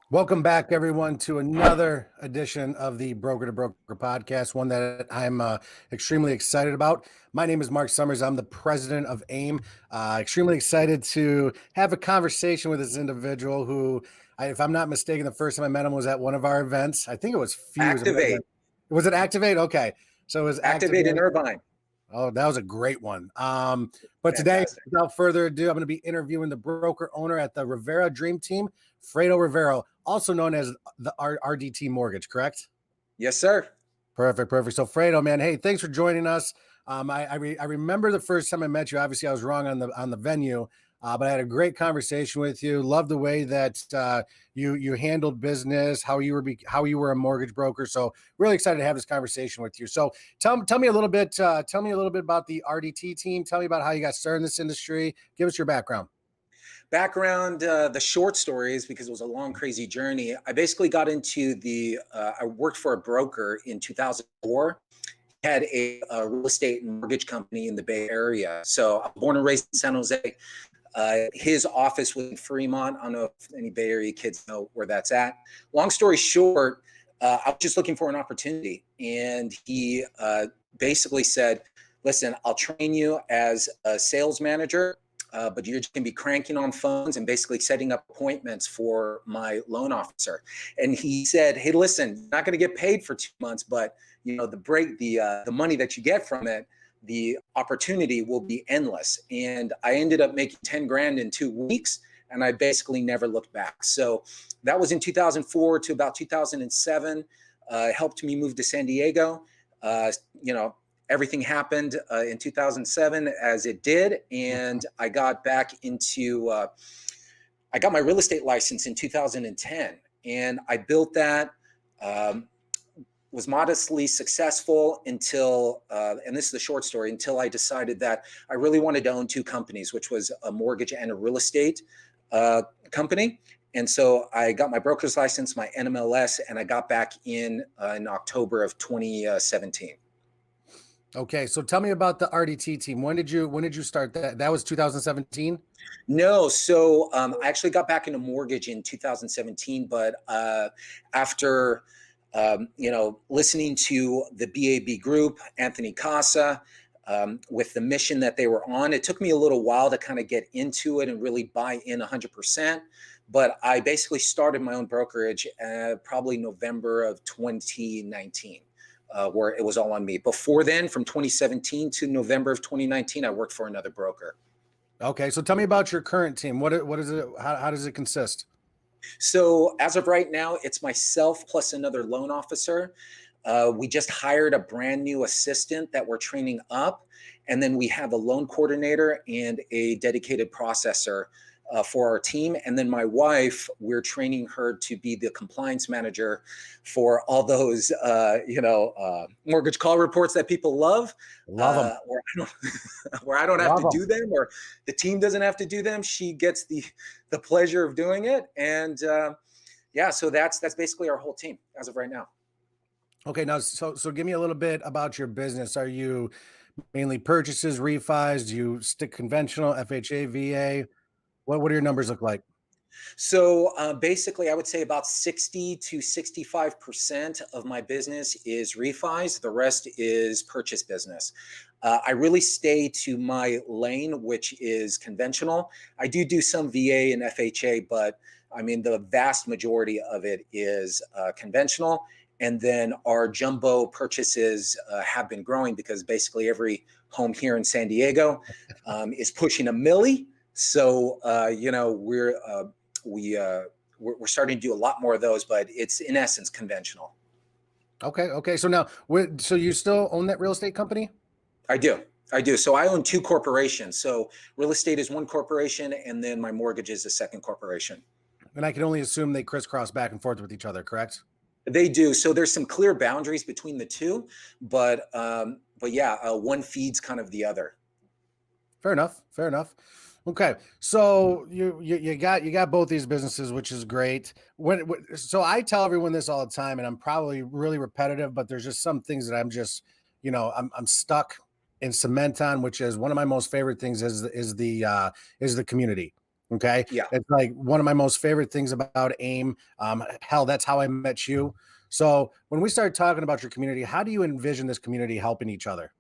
Welcome back, everyone, to another edition of the Broker to Broker podcast, one that I'm extremely excited about. My name is Mark Summers. I'm the president of AIM. Extremely excited to have a conversation with this individual who, if I'm not mistaken, the first time I met him was at one of our events. I think it was Fuse. Activate. Was it Activate? Okay. So it was Activate in Irvine. Oh, that was a great one. But today, Fantastic. without further ado, I'm going to be interviewing the broker owner at the Rivera Dream Team, Fredo Rivera, also known as the RDT Mortgage, correct? Yes, sir. Perfect. So Fredo, man, hey, thanks for joining us. I remember the first time I met you. Obviously, I was wrong on the venue, but I had a great conversation with you. Love the way that you handled business, how you were a mortgage broker. So really excited to have this conversation with you. So tell me a little bit. Tell me a little bit about the RDT team. Tell me about how you got started in this industry. Give us your background. The short story is because it was a long, crazy journey. I basically got into I worked for a broker in 2004. Had a real estate and mortgage company in the Bay Area. So I was born and raised in San Jose. His office was in Fremont. I don't know if any Bay Area kids know where that's at. Long story short, I was just looking for an opportunity. And he basically said, listen, I'll train you as a sales manager, but you're just going to be cranking on phones and basically setting up appointments for my loan officer. And he said, hey, listen, you're not going to get paid for 2 months, but the money that you get from it, the opportunity will be endless. And I ended up making 10 grand in 2 weeks, and I basically never looked back. So that was in 2004 to about 2007. Helped me move to San Diego. Everything happened in 2007 as it did, and I got back into. I got my real estate license in 2010, and I built that. Was modestly successful until, and this is the short story, until I decided that I really wanted to own 2 companies, which was a mortgage and a real estate company. And so I got my broker's license, my NMLS, and I got back in October of 2017. Okay, so tell me about the RDT team. When did you start that? That was 2017? No, so I actually got back into mortgage in 2017, but after listening to the BAB group, Anthony Casa, with the mission that they were on, it took me a little while to kind of get into it and really buy in 100%. But I basically started my own brokerage probably November of 2019. Where it was all on me. Before then, from 2017 to November of 2019, I worked for another broker. Okay, so tell me about your current team. What is it? How does it consist? So as of right now, it's myself plus another loan officer. We just hired a brand new assistant that we're training up. And then we have a loan coordinator and a dedicated processor for our team. And then my wife, we're training her to be the compliance manager for all those, mortgage call reports that people love. Them. Where I don't have to do them, or the team doesn't have to do them. She gets the pleasure of doing it. And so that's basically our whole team as of right now. Okay, now so give me a little bit about your business. Are you mainly purchases, refis? Do you stick conventional, FHA, VA? What do your numbers look like? So basically, I would say about 60 to 65% of my business is refis. The rest is purchase business. I really stay to my lane, which is conventional. I do some VA and FHA, but I mean, the vast majority of it is conventional. And then our jumbo purchases have been growing because basically every home here in San Diego is pushing a milli. So, we're starting to do a lot more of those, but it's in essence conventional. Okay. So now, so you still own that real estate company? I do. So I own 2 corporations. So real estate is one corporation, and then my mortgage is a second corporation. And I can only assume they crisscross back and forth with each other, correct? They do. So there's some clear boundaries between the two, but yeah, one feeds kind of the other. Fair enough. Okay, so you got both these businesses, which is great. So I tell everyone this all the time, and I'm probably really repetitive, but there's just some things that I'm just, I'm stuck in cement on, which is one of my most favorite things is the community. Okay. Yeah. It's like one of my most favorite things about AIM. Hell, that's how I met you. So when we started talking about your community, how do you envision this community helping each other?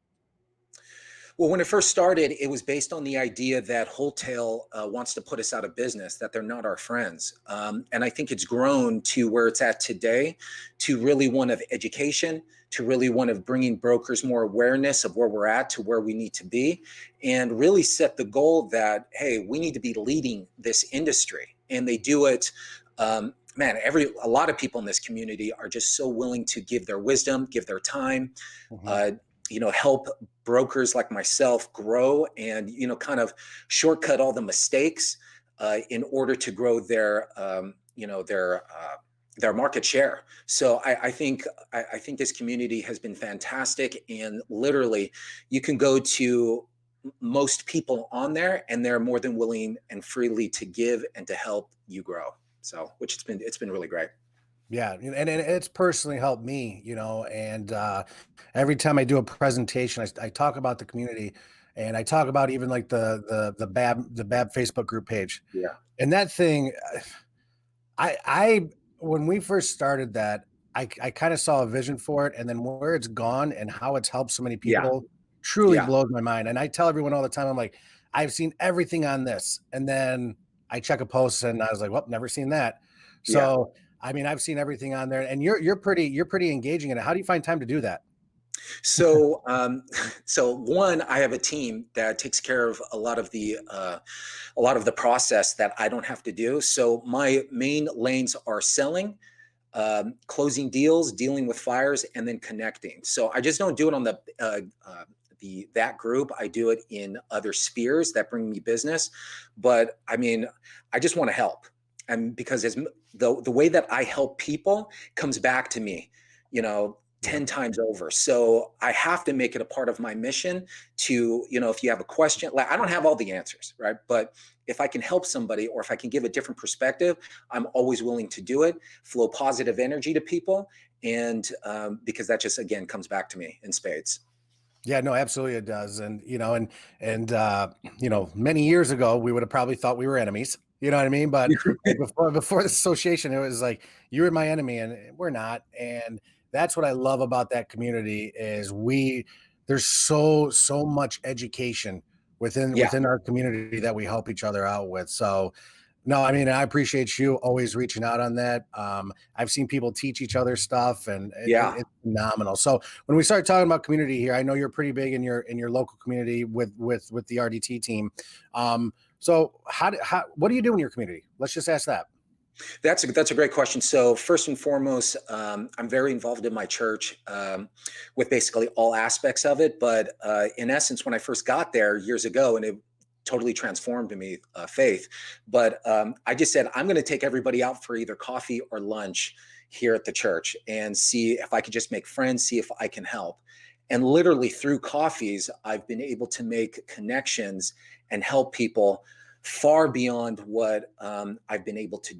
Well, when it first started, it was based on the idea that wholesale wants to put us out of business, that they're not our friends. And I think it's grown to where it's at today, to really one of education, to really one of bringing brokers more awareness of where we're at to where we need to be, and really set the goal that, hey, we need to be leading this industry. And they do it. Man, a lot of people in this community are just so willing to give their wisdom, give their time, Mhm. uh, help brokers like myself grow and, kind of shortcut all the mistakes in order to grow their market share. So I think this community has been fantastic, and literally, you can go to most people on there, and they're more than willing and freely to give and to help you grow. So, which it's been really great. Yeah, and it's personally helped me, and every time I do a presentation, I talk about the community, and I talk about even like the Bab Facebook group page, Yeah. and that thing. I when we first started that, I kind of saw a vision for it, and then where it's gone and how it's helped so many Yeah. people truly Yeah. blows my mind. And I tell everyone all the time, I'm like, I've seen everything on this, and then I check a post, and I was like, well, never seen that. Yeah. So I mean, I've seen everything on there, and you're pretty engaging in it. How do you find time to do that? So, so one, I have a team that takes care of a lot of the process that I don't have to do. So my main lanes are selling, closing deals, dealing with fires, and then connecting. So I just don't do it on the that group. I do it in other spheres that bring me business. But I mean, I just want to help, and because the way that I help people comes back to me, you know. Yeah. 10 times over. So I have to make it a part of my mission to, if you have a question, like I don't have all the answers, right? But if I can help somebody or if I can give a different perspective, I'm always willing to do it, flow positive energy to people. And because that just, again, comes back to me in spades. Yeah, no, absolutely it does. And many years ago we would have probably thought we were enemies. You know what I mean? But like before this association, it was like you were my enemy and we're not. And that's what I love about that community is there's so much education within Yeah. within our community that we help each other out with. So no, I mean, I appreciate you always reaching out on that. I've seen people teach each other stuff, and Yeah. it's phenomenal. So when we start talking about community here, I know you're pretty big in your local community with the RDT team. So what do you do in your community? Let's just ask that. That's a great question. So first and foremost, I'm very involved in my church with basically all aspects of it. But in essence, when I first got there years ago, and it totally transformed me, faith. But I just said I'm going to take everybody out for either coffee or lunch here at the church and see if I could just make friends, see if I can help. And literally through coffees, I've been able to make connections and help people far beyond what I've been able to,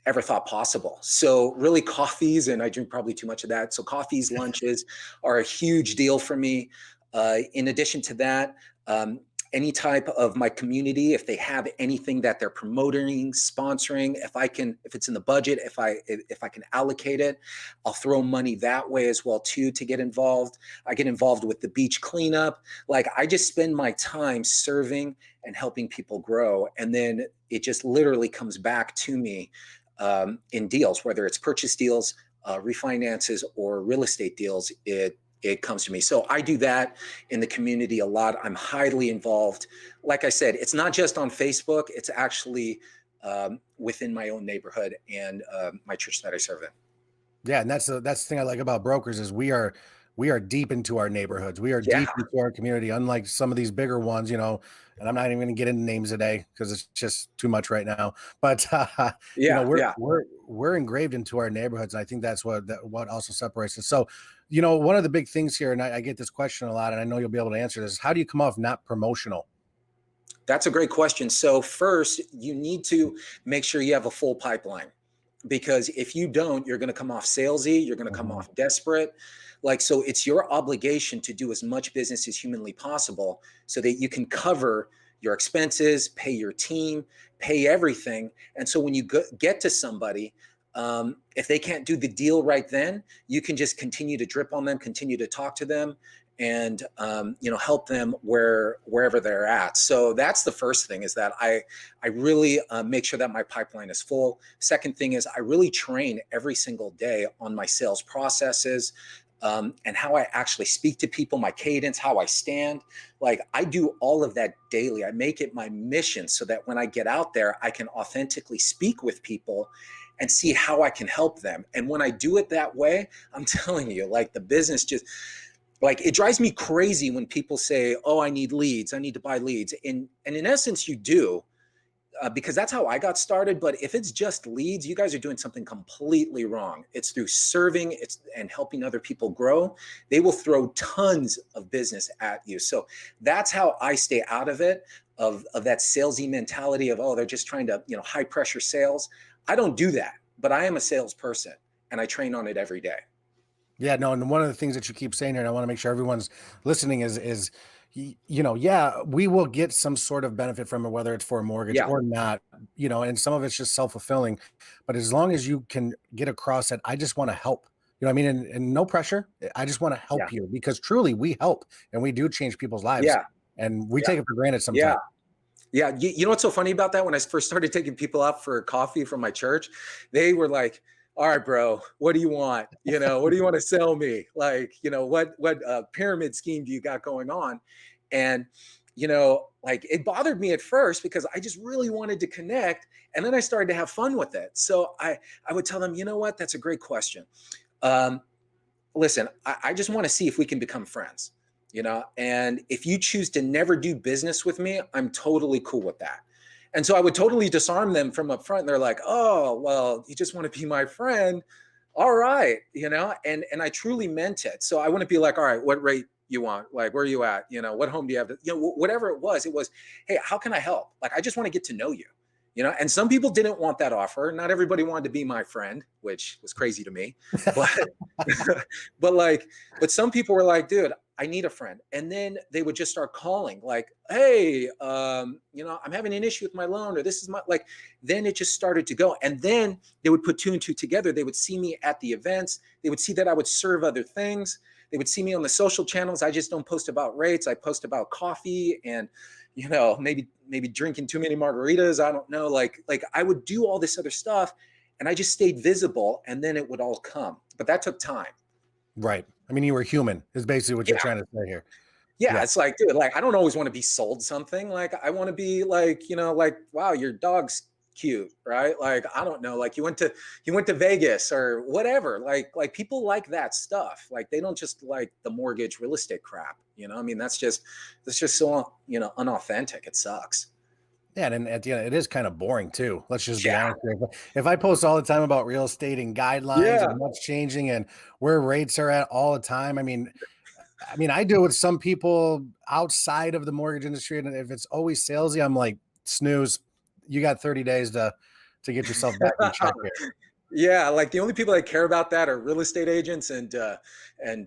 ever thought possible. So really coffees, and I drink probably too much of that. So coffees, lunches are a huge deal for me. In addition to that, any type of my community, if they have anything that they're promoting, sponsoring, if it's in the budget, if I can allocate it, I'll throw money that way as well too to get involved. I get involved with the beach cleanup. Like I just spend my time serving and helping people grow, and then it just literally comes back to me in deals, whether it's purchase deals, refinances, or real estate deals. It comes to me. So I do that in the community a lot. I'm highly involved. Like I said, it's not just on Facebook. It's actually within my own neighborhood and my church that I serve in. Yeah, and that's the thing I like about brokers is we are deep into our neighborhoods. We are Yeah, deep into our community, unlike some of these bigger ones, and I'm not even gonna get into names today because it's just too much right now. But yeah, we're yeah. we're engraved into our neighborhoods. And I think that's what also separates us. So, one of the big things here, and I get this question a lot, and I know you'll be able to answer this. How do you come off not promotional? That's a great question. So first, you need to make sure you have a full pipeline, because if you don't, you're going to come off salesy, you're going to come Mhm. off desperate. Like, so it's your obligation to do as much business as humanly possible so that you can cover your expenses, pay your team, pay everything. And so when you get to somebody, if they can't do the deal right then, you can just continue to drip on them, continue to talk to them, and help them wherever they're at. So that's the first thing, is that I really make sure that my pipeline is full. Second thing is I really train every single day on my sales processes, and how I actually speak to people, my cadence, how I stand. Like, I do all of that daily. I make it my mission so that when I get out there, I can authentically speak with people and see how I can help them. And when I do it that way, I'm telling you, like, the business just, like, it drives me crazy when people say, oh, I need leads, I need to buy leads. And in essence, you do, because that's how I got started. But if it's just leads, you guys are doing something completely wrong. It's through serving and helping other people grow. They will throw tons of business at you. So that's how I stay out of it, of that salesy mentality of, oh, they're just trying to, high pressure sales. I don't do that, but I am a salesperson and I train on it every day. Yeah, no, and one of the things that you keep saying here, and I want to make sure everyone's listening, is yeah, we will get some sort of benefit from it, whether it's for a mortgage Yeah. or not, and some of it's just self-fulfilling. But as long as you can get across that, I just want to help. What I mean? And no pressure. I just want to Yeah. help you, because truly we help and we do change people's lives. Yeah. And we Yeah. take it for granted Yeah. sometimes. Yeah. You know what's so funny about that? When I first started taking people out for coffee from my church, they were like, all right, bro, what do you want? What do you want to sell me? Like, what pyramid scheme do you got going on? And, like, it bothered me at first because I just really wanted to connect. And then I started to have fun with it. So I would tell them, you know what? That's a great question. Listen, I just want to see if we can become friends, and if you choose to never do business with me, I'm totally cool with that. And so I would totally disarm them from up front. And they're like, oh, well, you just want to be my friend. All right. And I truly meant it. So I wouldn't be like, all right, what rate you want? Like, where are you at? What home do you have? Whatever it was, hey, how can I help? Like, I just want to get to know you. And some people didn't want that offer. Not everybody wanted to be my friend, which was crazy to me. But but some people were like, dude, I need a friend. And then they would just start calling like, hey, I'm having an issue with my loan, or this is then it just started to go. And then they would put two and two together. They would see me at the events. They would see that I would serve other things. They would see me on the social channels. I just don't post about rates. I post about coffee and, maybe drinking too many margaritas. I don't know. Like I would do all this other stuff, and I just stayed visible, and then it would all come. But that took time. Right. I mean, you were human is basically what you're trying to say here. Yeah, it's like, dude, like, I don't always want to be sold something. Like, I want to be like, wow, your dog's cute, right? Like, I don't know, like you went to Vegas or whatever. Like people like that stuff. Like, they don't just like the mortgage real estate crap. I mean, that's just so, unauthentic. It sucks. Yeah, and at the end, it is kind of boring too. Let's just be honest here. If I post all the time about real estate and guidelines and what's changing and where rates are at all the time, I mean, I do it with some people outside of the mortgage industry, and if it's always salesy, I'm like, snooze. You got 30 days to get yourself back in check here. Yeah, like the only people that care about that are real estate agents and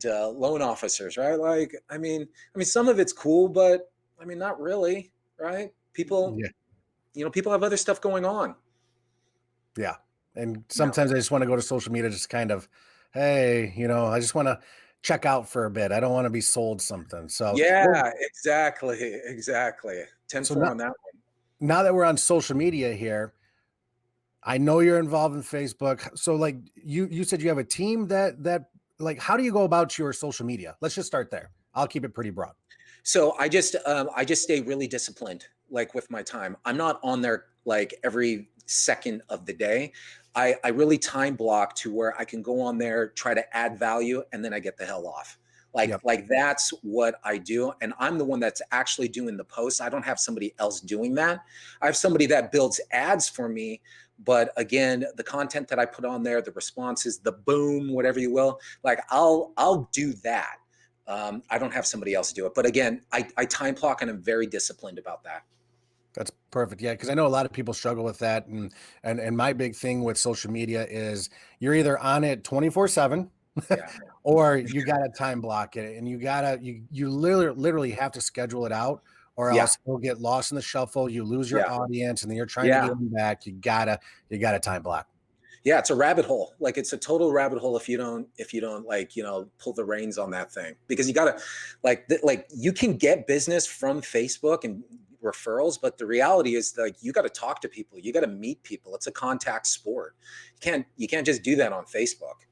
loan officers, right? Like, I mean, some of it's cool, but I mean, not really, right? People, people have other stuff going on. Yeah, and sometimes I just want to go to social media, just kind of, hey, I just want to check out for a bit. I don't want to be sold something. So yeah, exactly. 10-4 on that one. Now that we're on social media here, I know you're involved in Facebook. So like you said you have a team that like, how do you go about your social media? Let's just start there. I'll keep it pretty broad. So I just stay really disciplined, like, with my time. I'm not on there like every second of the day. I really time block to where I can go on there, try to add value, and then I get the hell off. Like that's what I do. And I'm the one that's actually doing the posts. I don't have somebody else doing that. I have somebody that builds ads for me. But again, the content that I put on there, the responses, the boom, whatever you will, like I'll do that. I don't have somebody else do it. But again, I time block, and I'm very disciplined about that. That's perfect. Yeah, because I know a lot of people struggle with that. And my big thing with social media is you're either on it 24/7 or you got to time block it, and you literally have to schedule it out, or Yeah. else you'll get lost in the shuffle. You lose your Yeah. audience, and then you're trying to get Yeah. them back. You gotta time block. Yeah, it's a rabbit hole. Like it's a total rabbit hole if you don't like, pull the reins on that thing. Because you gotta like you can get business from Facebook and referrals, but the reality is like you got to talk to people, you got to meet people. It's a contact sport. You can't just do that on Facebook.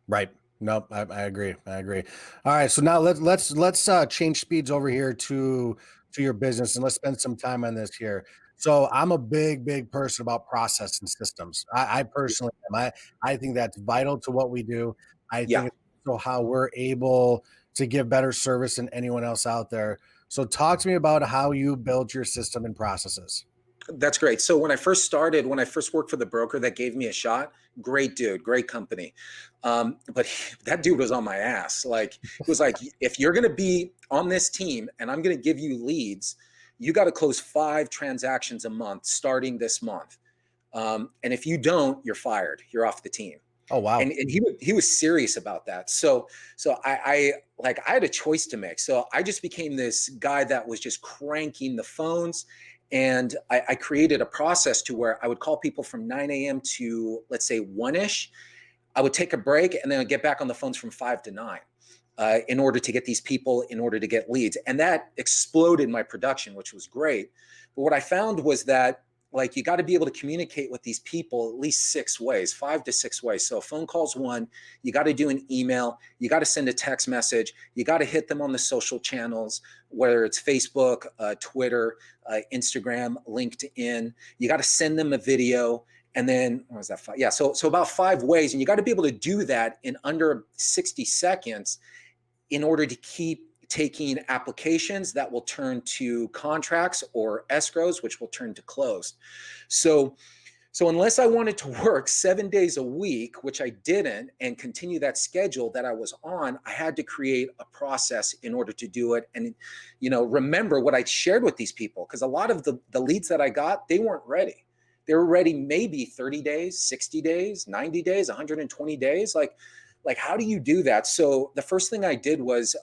Right. Nope. I agree. I agree. All right. So now let's change speeds over here to your business, and let's spend some time on this here. So I'm a big person about process and systems. I personally am. I think that's vital to what we do. I Yeah. think it's also how we're able to give better service than anyone else out there. So talk to me about how you build your system and processes. That's great. So when I first worked for the broker that gave me a shot, great dude, great company. But that dude was on my ass. Like, he was like, if you're going to be on this team and I'm going to give you leads, you got to close 5 transactions a month starting this month. And if you don't, you're fired. You're off the team. Oh wow. And he was serious about that. So I had a choice to make. So I just became this guy that was just cranking the phones, and I created a process to where I would call people from 9 a.m. to, let's say, 1-ish. I would take a break and then I'd get back on the phones from 5 to 9 in order to get these people, in order to get leads. And that exploded my production, which was great. But what I found was that like you got to be able to communicate with these people at least 6 ways, 5 to 6 ways. So phone calls one, you got to do an email, you got to send a text message, you got to hit them on the social channels, whether it's Facebook, Twitter, Instagram, LinkedIn. You got to send them a video. And then what was that? 5? Yeah. So about 5 ways, and you got to be able to do that in under 60 seconds in order to keep taking applications that will turn to contracts or escrows, which will turn to closed. So unless I wanted to work 7 days a week, which I didn't, and continue that schedule that I was on, I had to create a process in order to do it. And, remember what I shared with these people, because a lot of the leads that I got, they weren't ready. They were ready maybe 30 days, 60 days, 90 days, 120 days. Like how do you do that? So the first thing I did was,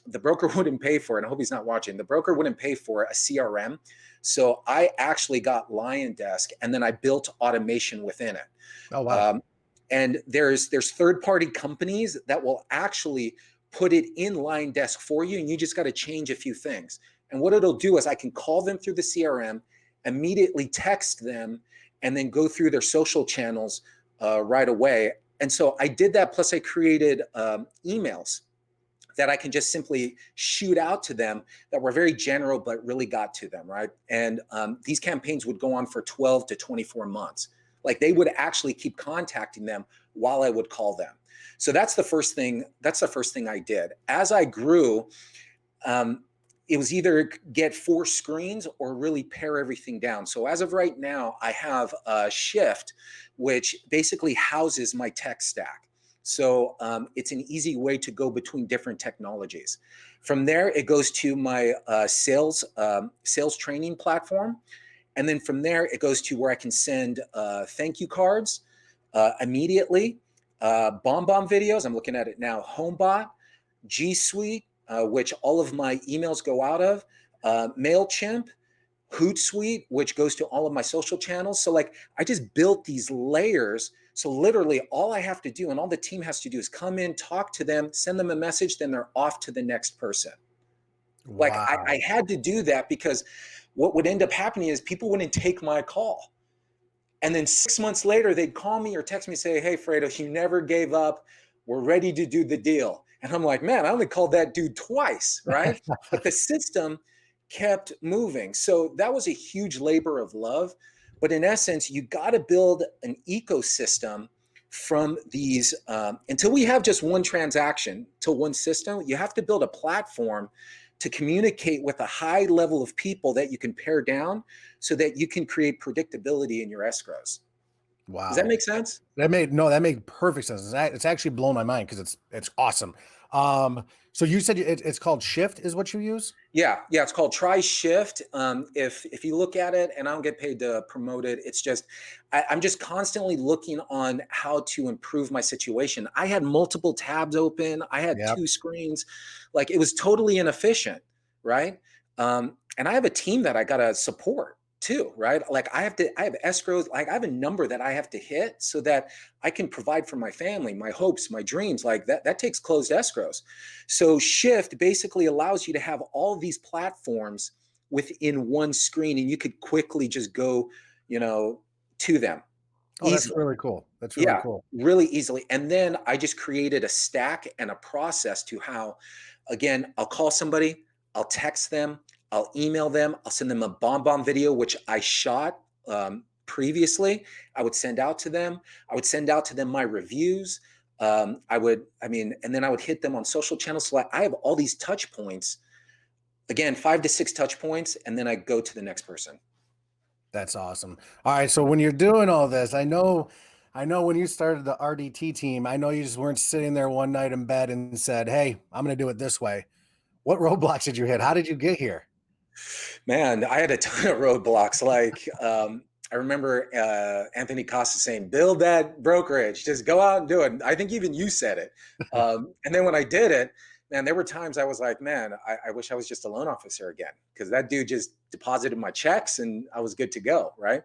the broker wouldn't pay for it. And I hope he's not watching. The broker wouldn't pay for a CRM. So I actually got Lion Desk, and then I built automation within it. Oh wow. And there's third-party companies that will actually put it in Lion Desk for you, and you just got to change a few things. And what it'll do is I can call them through the CRM, immediately text them, and then go through their social channels right away. And so I did that. Plus I created emails that I can just simply shoot out to them that were very general, but really got to them, right? And these campaigns would go on for 12 to 24 months. Like they would actually keep contacting them while I would call them. So that's the first thing. That's the first thing I did. As I grew, it was either get 4 screens or really pare everything down. So as of right now, I have a Shift, which basically houses my tech stack. So it's an easy way to go between different technologies. From there, it goes to my sales training platform. And then from there, it goes to where I can send thank you cards immediately, BombBomb videos. I'm looking at it now, HomeBot, G Suite, which all of my emails go out of, MailChimp, Hootsuite, which goes to all of my social channels. So like I just built these layers. So literally all I have to do and all the team has to do is come in, talk to them, send them a message, then they're off to the next person. Like Wow. I had to do that because what would end up happening is people wouldn't take my call. And then 6 months later, they'd call me or text me, say, hey, Fredo, you never gave up. We're ready to do the deal. And I'm like, man, I only called that dude twice, right? But the system kept moving. So that was a huge labor of love. But in essence, you got to build an ecosystem from these, until we have just one transaction to one system, you have to build a platform to communicate with a high level of people that you can pare down so that you can create predictability in your escrows. Does that Wow. make sense? That made perfect sense. It's actually blown my mind because it's awesome. So you said it's called Shift is what you use? Yeah, it's called Try Shift. If you look at it, and I don't get paid to promote it, it's just I'm just constantly looking on how to improve my situation. I had multiple tabs open. I had Yep. 2 screens. Like it was totally inefficient, right? And I have a team that I gotta support too, right? Like I have escrows, like I have a number that I have to hit so that I can provide for my family, my hopes, my dreams. Like that takes closed escrows. So Shift basically allows you to have all these platforms within one screen, and you could quickly just go, to them Oh, that's easily. really cool. That's really Yeah, cool. really easily. And then I just created a stack and a process to how, again, I'll call somebody, I'll text them, I'll email them, I'll send them a bomb video, which I shot previously. I would send out to them. I would send out to them my reviews. And then I would hit them on social channels. So I have all these touch points, again, 5 to 6 touch points, and then I go to the next person. That's awesome. All right, so when you're doing all this, I know when you started the RDT team, I know you just weren't sitting there one night in bed and said, "Hey, I'm going to do it this way." What roadblocks did you hit? How did you get here? Man, I had a ton of roadblocks. Like, I remember Anthony Costa saying, "Build that brokerage, just go out and do it." I think even you said it. And then when I did it, man, there were times I was like, "Man, I wish I was just a loan officer again," because that dude just deposited my checks and I was good to go, right?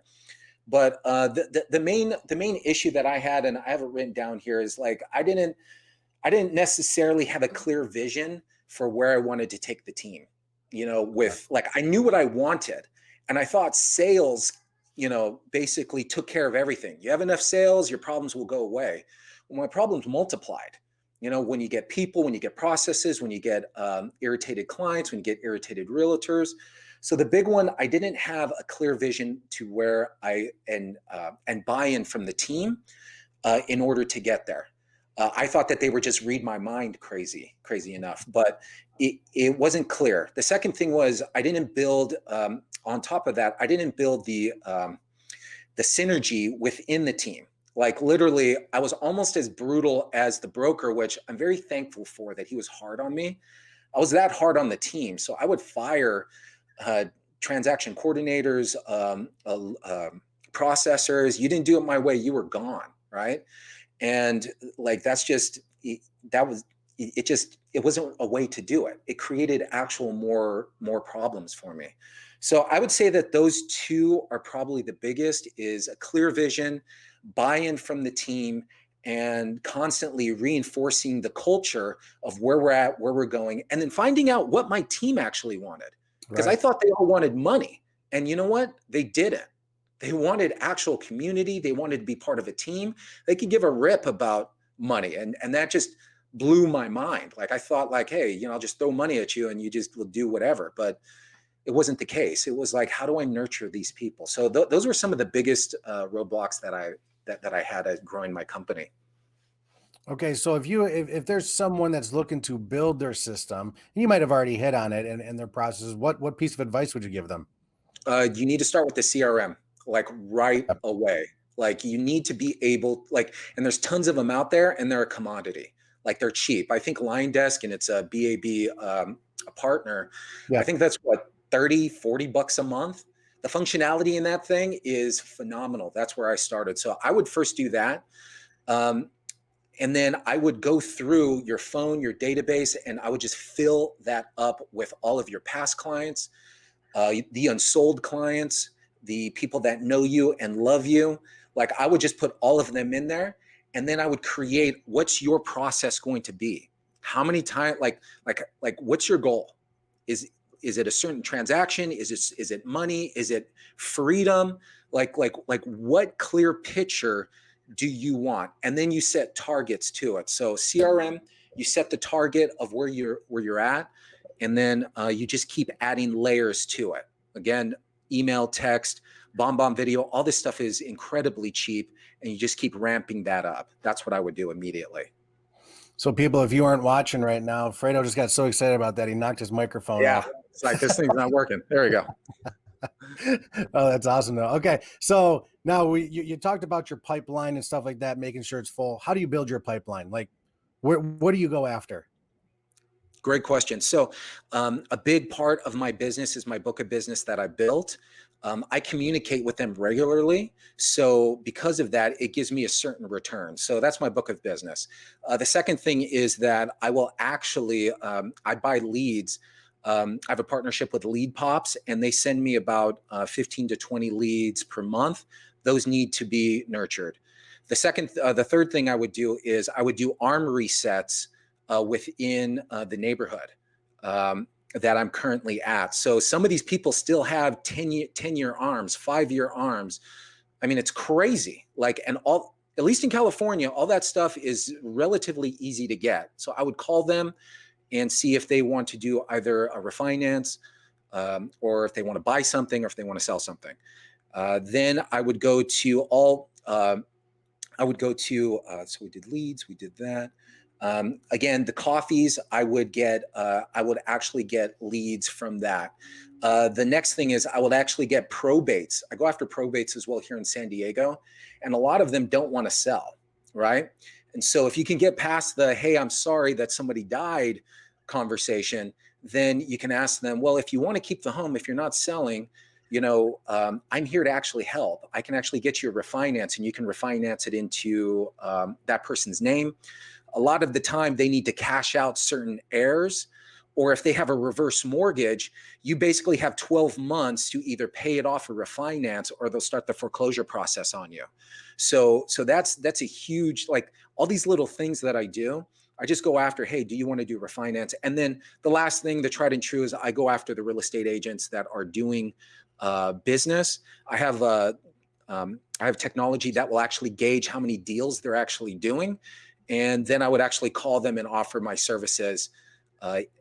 But the main issue that I had, and I have it written down here, is like I didn't necessarily have a clear vision for where I wanted to take the team. Okay. With like I knew what I wanted, and I thought sales, basically took care of everything. You have enough sales, your problems will go away. Well, my problems multiplied. When you get people, when you get processes, when you get irritated clients, when you get irritated realtors. So the big one, I didn't have a clear vision to where and buy-in from the team in order to get there. I thought that they were just read my mind crazy enough, but it wasn't clear. The second thing was I didn't build, on top of that, I didn't build the synergy within the team. Like literally, I was almost as brutal as the broker, which I'm very thankful for that he was hard on me. I was that hard on the team. So I would fire uh, transaction coordinators, processors. You didn't do it my way, you were gone, right? And like that's just that was it wasn't a way to do it. It created actual more problems for me. So I would say that those two are probably the biggest: is a clear vision, buy-in from the team, and constantly reinforcing the culture of where we're at, where we're going, and then finding out what my team actually wanted, because I Right. thought they all wanted money, and you know what, they didn't. They wanted actual community. They wanted to be part of a team. They could give a rip about money. And that just blew my mind. Like I thought like, hey, I'll just throw money at you and you just will do whatever. But it wasn't the case. It was like, how do I nurture these people? So those were some of the biggest roadblocks that I had at growing my company. Okay, so if there's someone that's looking to build their system, you might have already hit on it and their processes, what piece of advice would you give them? You need to start with the CRM like right Yep. away. Like you need to be able like, and there's tons of them out there, and they're a commodity. Like they're cheap. I think Line Desk, and it's a BAB, a partner. I Yeah. think that's what, 30, 40 bucks a month. The functionality in that thing is phenomenal. That's where I started. So I would first do that. Um, and then I would go through your phone, your database, and I would just fill that up with all of your past clients, the unsold clients, the people that know you and love you. Like I would just put all of them in there, and then I would create, what's your process going to be? How many times? Like what's your goal? Is it a certain transaction? Is it money? Is it freedom? Like what clear picture do you want? And then you set targets to it. So CRM, you set the target of where you're at, and then you just keep adding layers to it. Again, email, text, bomb video, all this stuff is incredibly cheap, and you just keep ramping that up. That's what I would do immediately. So people, if you aren't watching right now, Fredo just got so excited about that he knocked his microphone Yeah, off. it's like this thing's not working. There we go. Oh, that's awesome though. Okay, so now you talked about your pipeline and stuff like that, making sure it's full. How do you build your pipeline? Like, what do you go after? Great question. So, a big part of my business is my book of business that I built. I communicate with them regularly. So, because of that, it gives me a certain return. So, that's my book of business. The second thing is that I will actually, I buy leads I have a partnership with leadPops, and they send me about 15 to 20 leads per month. Those need to be nurtured. The third thing I would do is I would do arm resets within the neighborhood that I'm currently at. So some of these people still have 10-year arms, 5-year arms. I mean, it's crazy. Like, and all, at least in California, all that stuff is relatively easy to get. So I would call them and see if they want to do either a refinance or if they want to buy something or if they want to sell something. Then I would go to so we did leads, we did that. Again, the coffees, I would actually get leads from that. The next thing is I would actually get probates. I go after probates as well here in San Diego, and a lot of them don't want to sell, right? And so if you can get past the, hey, I'm sorry that somebody died conversation, then you can ask them, well, if you want to keep the home, if you're not selling, I'm here to actually help. I can actually get you a refinance, and you can refinance it into that person's name. A lot of the time they need to cash out certain heirs, or if they have a reverse mortgage, you basically have 12 months to either pay it off or refinance, or they'll start the foreclosure process on you. So that's a huge, like, all these little things that I do, I just go after, hey, do you want to do refinance? And then the last thing, the tried and true, is I go after the real estate agents that are doing business. I have technology that will actually gauge how many deals they're actually doing. And then I would actually call them and offer my services.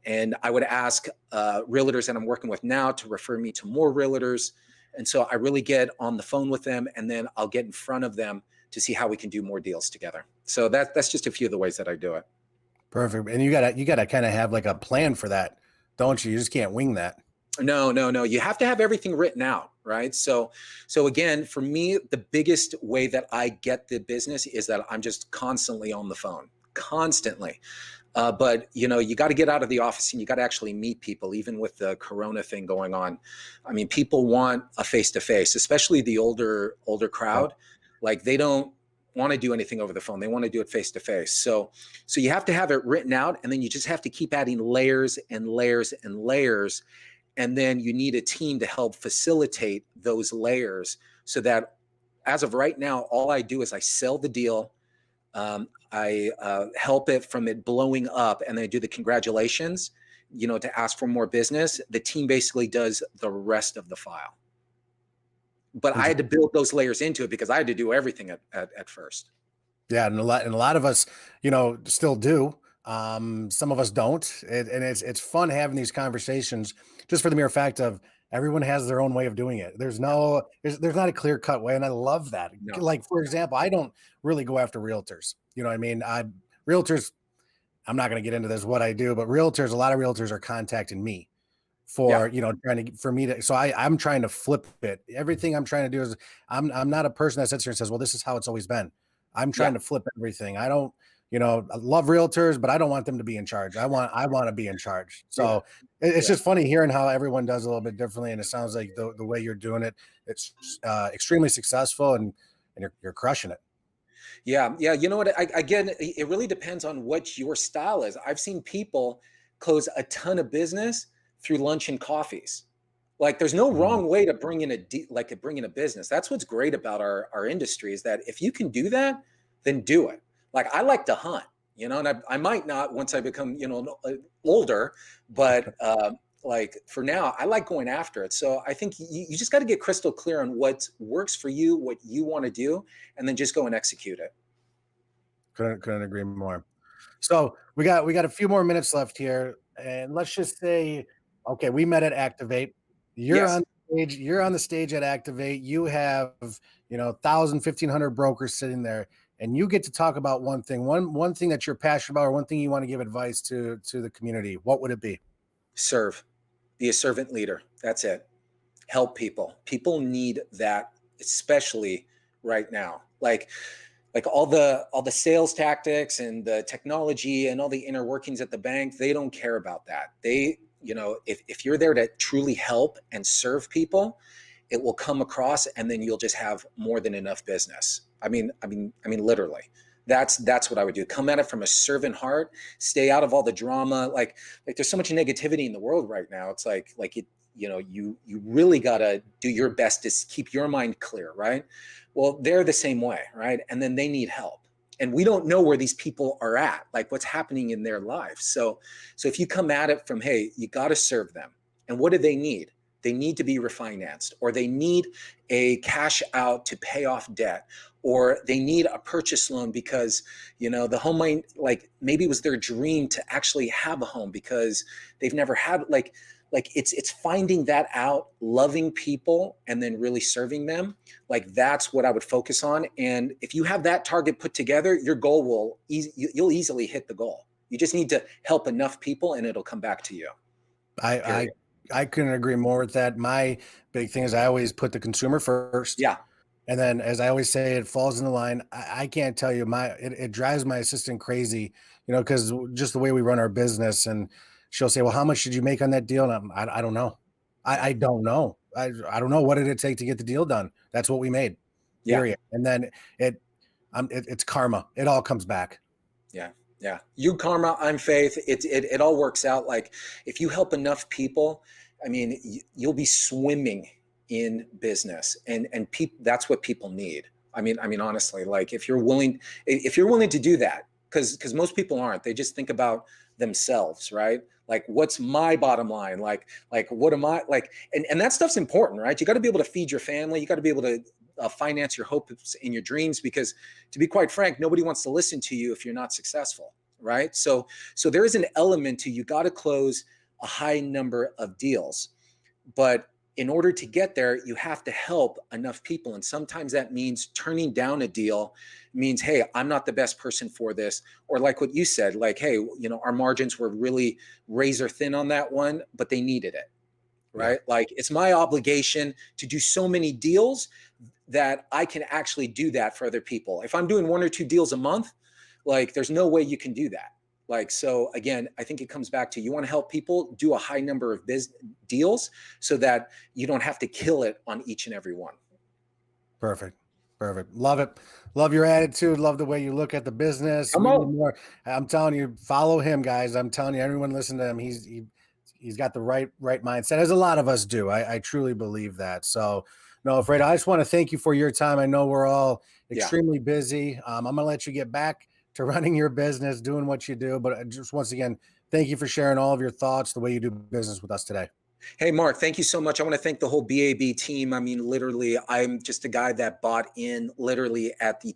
And I would ask realtors that I'm working with now to refer me to more realtors. And so I really get on the phone with them, and then I'll get in front of them to see how we can do more deals together. So that's just a few of the ways that I do it. Perfect. And you gotta kind of have like a plan for that, don't you? You just can't wing that. No. You have to have everything written out, right? So again, for me, the biggest way that I get the business is that I'm just constantly on the phone, constantly. But you got to get out of the office and you got to actually meet people, even with the Corona thing going on. I mean, people want a face-to-face, especially the older crowd. Like, they don't want to do anything over the phone. They want to do it face-to-face. So you have to have it written out, and then you just have to keep adding layers and layers and layers. And then you need a team to help facilitate those layers, so that as of right now, all I do is I sell the deal. I help it from it blowing up, and then I do the congratulations, to ask for more business. The team basically does the rest of the file. But I had to build those layers into it because I had to do everything at first. Yeah, and a lot of us, still do. Some of us don't, and it's fun having these conversations just for the mere fact of everyone has their own way of doing it. There's not a clear cut way, and I love that. No. Like, for example, I don't really go after realtors. You know what I mean? Realtors. I'm not going to get into this what I do, but realtors, a lot of realtors are contacting me for for me to, so I'm trying to flip it. Everything I'm trying to do is I'm not a person that sits here and says, well, this is how it's always been. I'm trying to flip everything. I don't, I love realtors, but I don't want them to be in charge. I want to be in charge. So it's just funny hearing how everyone does a little bit differently. And it sounds like the way you're doing it, it's extremely successful, and you're crushing it. Yeah. You know what? Again, it really depends on what your style is. I've seen people close a ton of business through lunch and coffees. Like, there's no wrong way to bring in a business. That's what's great about our industry, is that if you can do that, then do it. Like, I like to hunt, and I might not once I become, older, but like, for now, I like going after it. So I think you just got to get crystal clear on what works for you, what you want to do, and then just go and execute it. Couldn't agree more. So we got a few more minutes left here, and let's just say, okay, we met at Activate. You're Yes. on stage. You're on the stage at Activate. You have 1,000, 1,500 brokers sitting there, and you get to talk about one thing that you're passionate about, or one thing you want to give advice to the community. What would it be? Serve. Be a servant leader. That's it. Help people. People need that, especially right now. Like all the sales tactics and the technology and all the inner workings at the bank, they don't care about that. They, if you're there to truly help and serve people, it will come across, and then you'll just have more than enough business. I mean, literally. That's what I would do. Come at it from a servant heart. Stay out of all the drama. Like there's so much negativity in the world right now. It's like it. You really gotta do your best to keep your mind clear, right? Well, they're the same way, right? And then they need help, and we don't know where these people are at, like what's happening in their lives. So if you come at it from, hey, you got to serve them, and what do they need? They need to be refinanced, or they need a cash out to pay off debt, or they need a purchase loan because the home might, like, maybe it was their dream to actually have a home because they've never had, like it's finding that out, loving people, and then really serving them. Like, that's what I would focus on. And if you have that target put together, your goal you'll easily hit the goal. You just need to help enough people and it'll come back to you. I couldn't agree more with that. My big thing is I always put the consumer first. Yeah. And then, as I always say, it falls in the line. I can't tell you, it drives my assistant crazy, because just the way we run our business, and she'll say, well, how much did you make on that deal? And I don't know. I don't know. I don't know. What did it take to get the deal done? That's what we made. Yeah. Period. And then it's karma. It all comes back. Yeah. Yeah. You karma, I'm faith. It all works out. Like, if you help enough people, I mean, you'll be swimming in business, and that's what people need. I mean, honestly, like, if you're willing to do that, because most people aren't. They just think about themselves, right? Like, what's my bottom line? Like what am I like? And that stuff's important, right? You got to be able to feed your family. You got to be able to finance your hopes and your dreams, because, to be quite frank, nobody wants to listen to you if you're not successful, right? So there is an element to, you got to close a high number of deals, but in order to get there, you have to help enough people. And sometimes that means turning down a deal. It means, hey, I'm not the best person for this. Or like what you said, like, hey, our margins were really razor thin on that one, but they needed it, right? Yeah. Like, it's my obligation to do so many deals that I can actually do that for other people. If I'm doing 1 or 2 deals a month, like, there's no way you can do that. Like, so again, I think it comes back to, you want to help people do a high number of deals so that you don't have to kill it on each and every one. Perfect. Love it. Love your attitude. Love the way you look at the business. Come on. I'm telling you, follow him, guys. I'm telling you, everyone listen to him. He's got the right mindset, as a lot of us do. I truly believe that. So, no, Fredo, I just want to thank you for your time. I know we're all extremely busy. I'm going to let you get back to running your business, doing what you do. But just once again, thank you for sharing all of your thoughts, the way you do business with us today. Hey, Mark, thank you so much. I want to thank the whole BAB team. I mean, literally, I'm just a guy that bought in literally at the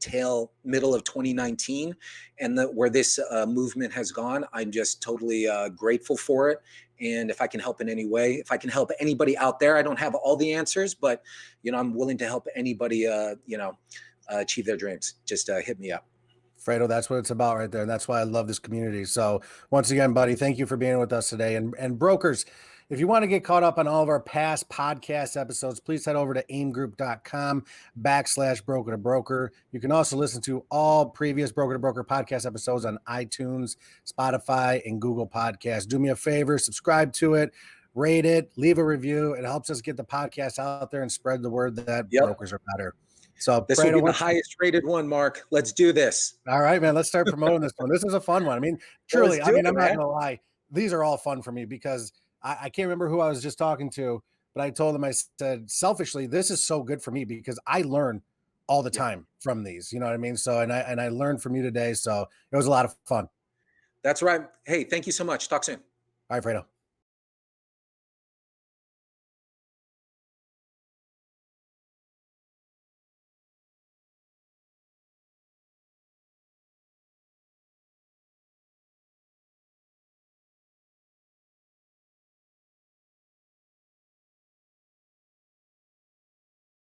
middle of 2019, and where this movement has gone. I'm just totally grateful for it. And if I can help in any way, if I can help anybody out there, I don't have all the answers, but, I'm willing to help anybody, achieve their dreams. Just hit me up. Fredo, that's what it's about right there. And that's why I love this community. So once again, buddy, thank you for being with us today. And brokers, if you want to get caught up on all of our past podcast episodes, please head over to aimgroup.com/broker to broker. You can also listen to all previous Broker to Broker podcast episodes on iTunes, Spotify, and Google Podcasts. Do me a favor, subscribe to it, rate it, leave a review. It helps us get the podcast out there and spread the word that brokers are better. So this will be the highest rated one, Mark. Let's do this. All right, man. Let's start promoting this one. This is a fun one. I mean, truly, I'm not going to lie. These are all fun for me, because I can't remember who I was just talking to, but I told them, I said, selfishly, this is so good for me because I learn all the time from these. You know what I mean? So, and I learned from you today. So it was a lot of fun. That's right. Hey, thank you so much. Talk soon. All right, Fredo.